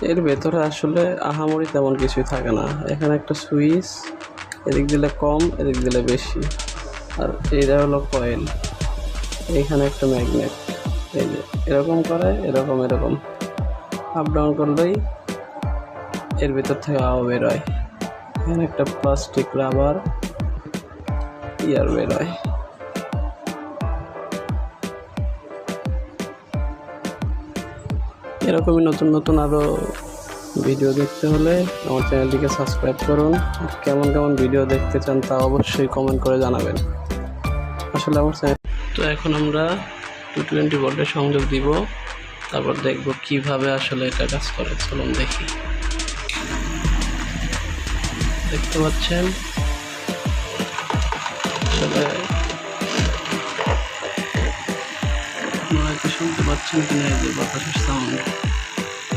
এর ভেতরে আসলে আহামরি তেমন কিছুই থাকে না। এখানে একটা সুইচ, এদিক দিলে কম, এদিক দিলে বেশি, আর এইটা হলো কয়েল। এইখানে একটা ম্যাগনেট, এই যে এরকম করে এরকম এরকম আপ ডাউন করলেই এর ভেতর থেকে হাওয়া বেরোয়। এখানে একটা প্লাস্টিক রাবার ইয়ার বেরোয়। এরকমই নতুন নতুন আরও ভিডিও দেখতে হলে আমার চ্যানেলটিকে সাবস্ক্রাইব করুন। কেমন কেমন ভিডিও দেখতে চান তা অবশ্যই কমেন্ট করে জানাবেন। আসলে আমার চ্যানেল তো এখন আমরা 220 ভোল্টের সংযোগ দিব, তারপর দেখব কিভাবে আসলে এটা কাজ করে। চলুন দেখি। দেখতে পাচ্ছেন আসলে আপনারা কি শুনতে পাচ্ছেন কিনা, এই যে বাতাসের সাউন্ড।